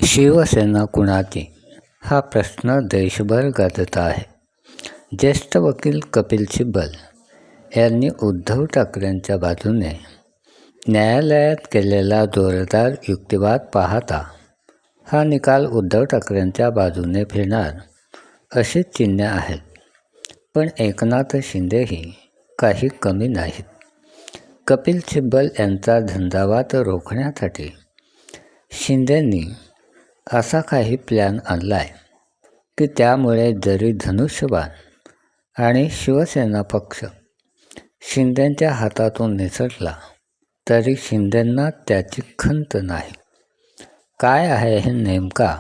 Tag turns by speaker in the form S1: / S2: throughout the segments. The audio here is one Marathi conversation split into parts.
S1: शिवसेना कुणाची हा प्रश्न देशभर गाजत आहे. ज्येष्ठ वकील कपिल सिब्बल यांनी उद्धव ठाकरेंच्या बाजूने न्यायालयात केलेला जोरदार युक्तिवाद पाहता हा निकाल उद्धव ठाकरेंच्या बाजूने फिरणार अशी चिन्हे आहेत. पण एकनाथ शिंदेही काही कमी नाहीत. कपिल सिब्बल यांचा झंझावात रोखण्यासाठी शिंदेंनी असा काही प्लॅन आणला आहे की त्यामुळे जरी धनुष्यबाण आणि शिवसेना पक्ष शिंदेंच्या हातातून निसटला तरी शिंदेंना त्याची खंत नाही. काय आहे हे नेमका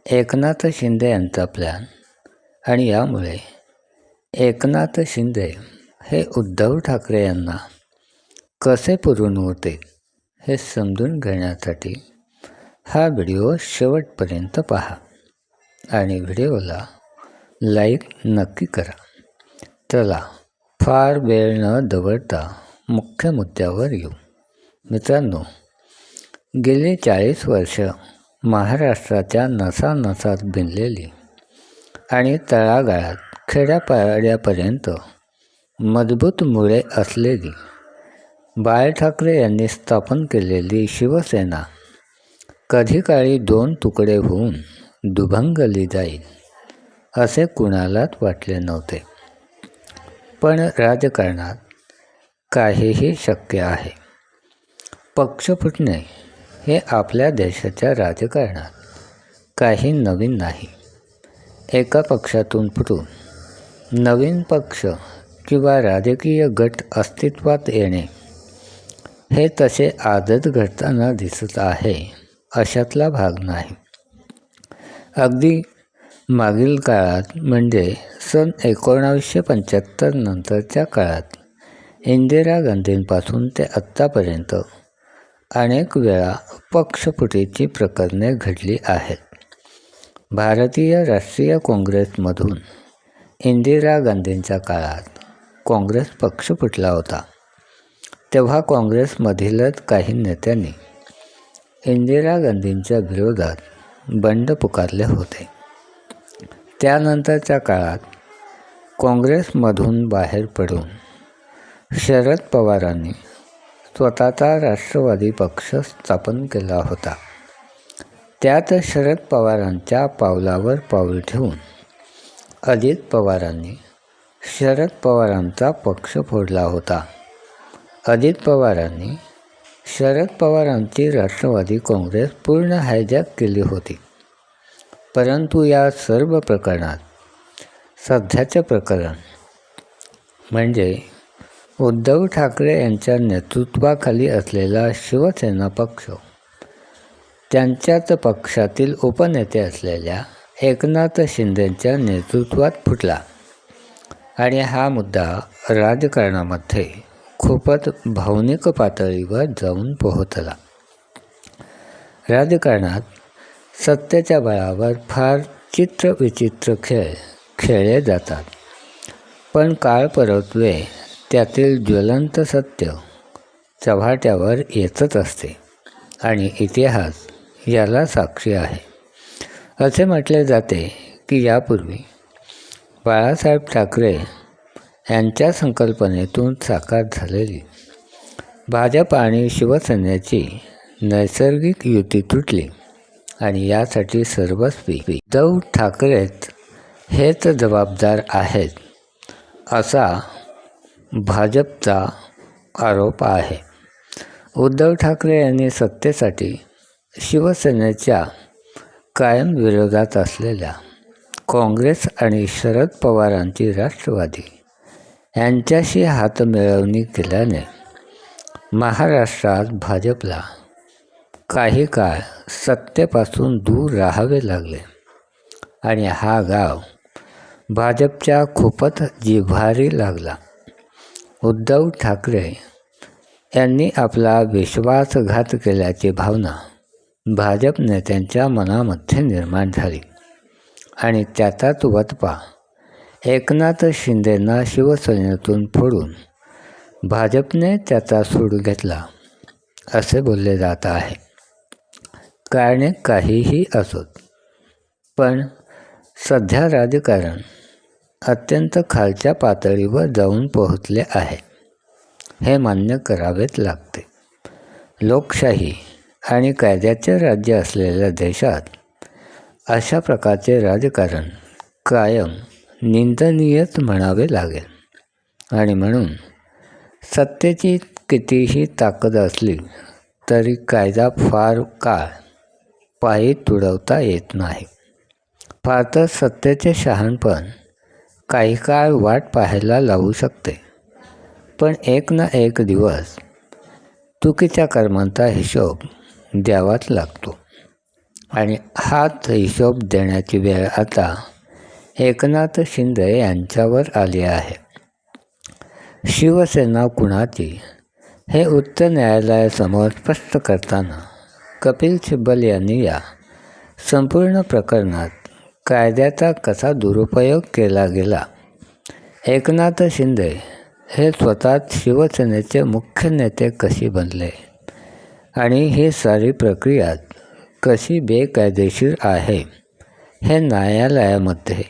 S1: एकनाथ शिंदे यांचा प्लॅन आणि यामुळे एकनाथ शिंदे हे उद्धव ठाकरे यांना कसे पुरून उरतील हे समजून घेण्यासाठी हा व्हिडिओ शेवटपर्यंत पहा आणि व्हिडिओला लाईक नक्की करा. चला फार वेळ न दवडता मुख्य मुद्द्यावर येऊ. मित्रांनो, गेली 40 वर्ष महाराष्ट्राच्या नसानसात भिनलेली आणि तळागाळात खेड्यापाड्यापर्यंत मजबूत मुळे असलेली बाळ ठाकरे यांनी स्थापन केलेली शिवसेना कधी काळी 2 तुकडे होऊन दुभंगली जाईल असे कुणालाच वाटले नव्हते. पण राजकारणात काहीही शक्य आहे. पक्ष फुटणे हे आपल्या देशाच्या राजकारणात काही नवीन नाही. एका पक्षातून फुटून नवीन पक्ष किंवा राजकीय गट अस्तित्वात येणे हे तसे आजच घडताना दिसत आहे अशातला भाग नाही. अगदी मागील काळात म्हणजे सन 1975 नंतरच्या काळात इंदिरा गांधींपासून ते आत्तापर्यंत अनेक वेळा पक्षफुटीची प्रकरणे घडली आहेत. भारतीय राष्ट्रीय काँग्रेसमधून इंदिरा गांधींच्या काळात काँग्रेस पक्ष फुटला होता. तेव्हा काँग्रेसमधीलच काही नेत्यांनी इंदिरा गांधींच्या विरोधात बंड पुकारले होते. त्यानंतरच्या काळात काँग्रेसमधून बाहेर पडून शरद पवारांनी स्वतःचा राष्ट्रवादी पक्ष स्थापन केला होता. त्यात शरद पवारांच्या पावलावर पाऊल ठेवून अजित पवारांनी शरद पवारांचा पक्ष फोडला होता. अजित पवारांनी शरद पवारांची राष्ट्रवादी काँग्रेस पूर्ण हायजॅक केली होती. परंतु या सर्व प्रकरणात सध्याचे प्रकरण म्हणजे उद्धव ठाकरे यांच्या नेतृत्वाखाली असलेला शिवसेना पक्ष त्यांच्याच पक्षातील उपनेते असलेल्या एकनाथ शिंदेंच्या नेतृत्वात फुटला आणि हा मुद्दा राजकारणामध्ये खूपच भावनिक पातळीवर जाऊन पोहोचला. राजकारणात सत्तेच्या बळावर फार चित्रविचित्र खेळ खेळले जातात. पण काळ परत्वे त्यातील ज्वलंत सत्य चव्हाट्यावर येतच असते आणि इतिहास याला साक्षी आहे. असे म्हटले जाते की यापूर्वी बाळासाहेब ठाकरे यांच्या संकल्पनेतून साकार झालेली भाजप आणि शिवसेनेची नैसर्गिक युती तुटली आणि यासाठी सर्वस्वी उद्धव ठाकरेच हेच जबाबदार आहेत असा भाजपचा आरोप आहे. उद्धव ठाकरे यांनी सत्तेसाठी शिवसेनेच्या कायम विरोधात असलेल्या काँग्रेस आणि शरद पवारांची राष्ट्रवादी यांच्याशी हातमिळवणी केल्याने महाराष्ट्रात भाजपला काही काळ सत्तेपासून दूर राहावे लागले आणि हा गाव भाजपच्या खूपच जिव्हारी लागला. उद्धव ठाकरे यांनी आपला विश्वासघात केल्याची भावना भाजप नेत्यांच्या मनामध्ये निर्माण झाली आणि त्याचाच वचपा एकनाथ शिंदेंना शिवसेनेतून फोडून भाजपने त्याचा सूड घेतला असे बोलले जात आहे. कारणे काहीही असोत, पण सध्या राजकारण अत्यंत खालच्या पातळीवर जाऊन पोहोचले आहे, हे मान्य करावेच लागते. लोकशाही आणि कायद्याचे राज्य असलेल्या देशात अशा प्रकारचे राजकारण कायम निंदनीयच म्हणावे लागेल. आणि म्हणून सत्तेची कितीही ताकद असली तरी कायदा फार काळ पायी तुडवता येत नाही. फार तर सत्तेचे शहाणपण काही काळ वाट पाहायला लावू शकते, पण एक ना एक दिवस चुकीच्या कर्मांचा हिशोब द्यावाच लागतो. आणि हाच हिशोब देण्याची वेळ आता एकनाथ शिंदे यांच्यावर आली आहे. शिवसेना कुणाची हे उच्च न्यायालयासमोर स्पष्ट करताना कपिल सिब्बल यांनी या संपूर्ण प्रकरणात कायद्याचा कसा दुरुपयोग केला गेला, एकनाथ शिंदे हे स्वतःच शिवसेनेचे मुख्य नेते कशी बनले आणि ही सारी प्रक्रिया कशी बेकायदेशीर आहे, हे न्यायालयामध्ये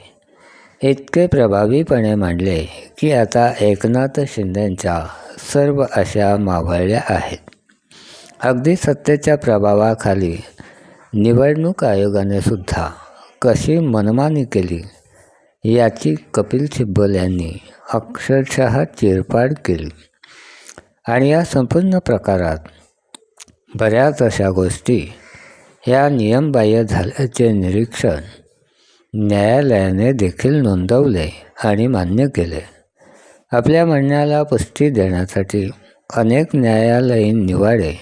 S1: इतके प्रभावीपणे मांडले की आता एकनाथ शिंदेंच्या सर्व आशा मावळल्या आहेत. अगदी सत्तेच्या प्रभावाखाली निवडणूक आयोगाने सुद्धा कशी मनमानी केली याची कपिल सिब्बल यांनी अक्षरशः चिरफाड केली. आणि या संपूर्ण प्रकारात बऱ्याच अशा गोष्टी या नियमबाह्य झाल्याचे निरीक्षण न्यायालयाने देखील नोंदवले आणि मान्य केले. आपल्या म्हणण्याला पुष्टी देण्यासाठी अनेक न्यायालयीन निवाडे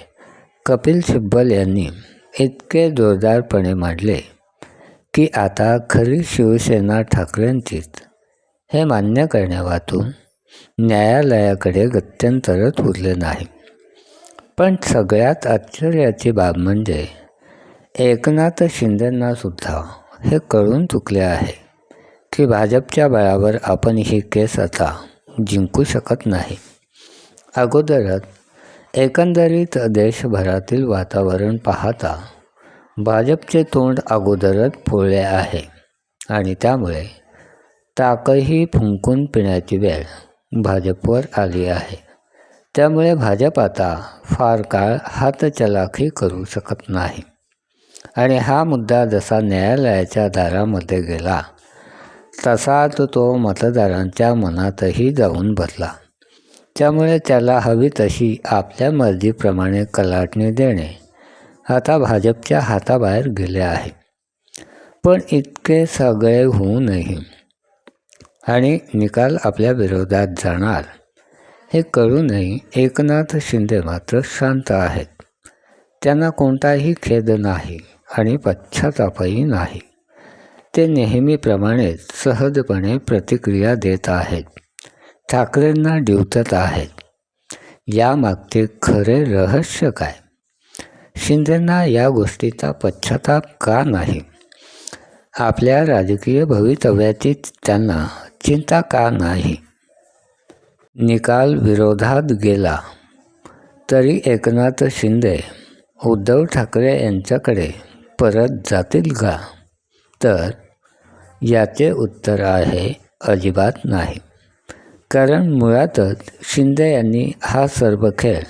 S1: कपिल सिब्बल यांनी इतके जोरदारपणे मांडले की आता खरी शिवसेना ठाकरेंचीच हे मान्य करण्यावाचून न्यायालयाकडे गत्यंतरच उरले नाही. पण सगळ्यात आश्चर्याची बाब म्हणजे एकनाथ शिंदेंनासुद्धा हे कळून चुकले आहे की भाजपच्या बळावर आपण ही केस आता जिंकू शकत नाही. अगोदरच एकंदरीत देशभरातील वातावरण पाहता भाजपचे तोंड अगोदरच फोडले आहे आणि त्यामुळे ताकही फुंकून पिण्याची वेळ भाजपवर आली आहे. त्यामुळे भाजप आता फार काळ हातचलाखी करू शकत नाही. आणि हा मुद्दा जसा न्यायालयाच्या दारामध्ये गेला तसाच तो मतदारांच्या मनातही जाऊन बसला. त्यामुळे त्याला हवी तशी आपल्या मर्जीप्रमाणे कलाटणी देणे आता भाजपच्या हाताबाहेर गेले आहे. पण इतके सगळे होऊनही आणि निकाल आपल्या विरोधात जाणार हे कळूनही एकनाथ शिंदे मात्र शांत आहेत. त्यांना कोणताही खेद नाही आणि पश्चातापही नाही. ते नेहमीप्रमाणेच सहजपणे प्रतिक्रिया देत आहेत, ठाकरेंना डिवचत आहेत. यामागचे खरे रहस्य काय? शिंदेंना या गोष्टीचा पश्चाताप का नाही? आपल्या राजकीय भवितव्याची त्यांना चिंता का नाही? निकाल विरोधात गेला तरी एकनाथ शिंदे उद्धव ठाकरे यांच्याकडे परत जातील का? तर याचे उत्तर आहे अजिबात नाही. कारण मुळातच शिंदे यांनी हा सर्व खेळ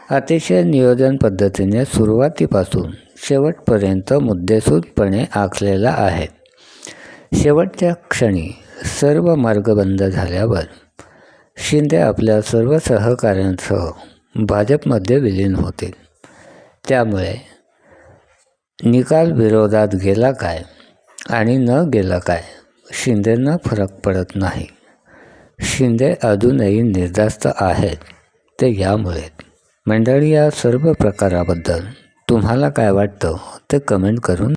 S1: अतिशय नियोजन पद्धतीने सुरुवातीपासून शेवटपर्यंत मुद्देसूदपणे आखलेला आहे. शेवटच्या क्षणी सर्व मार्ग बंद झाल्यावर शिंदे आपल्या सर्व सहकाऱ्यांसह भाजपमध्ये विलीन होतील. त्यामुळे निकाल विरोधात गेला काय आणि न गेला काय शिंदेंना फरक पडत नाही. शिंदे अजूनही निर्धास्त आहेत ते यामुळे. मंडळी, या सर्व प्रकाराबद्दल तुम्हाला काय वाटतं ते कमेंट करून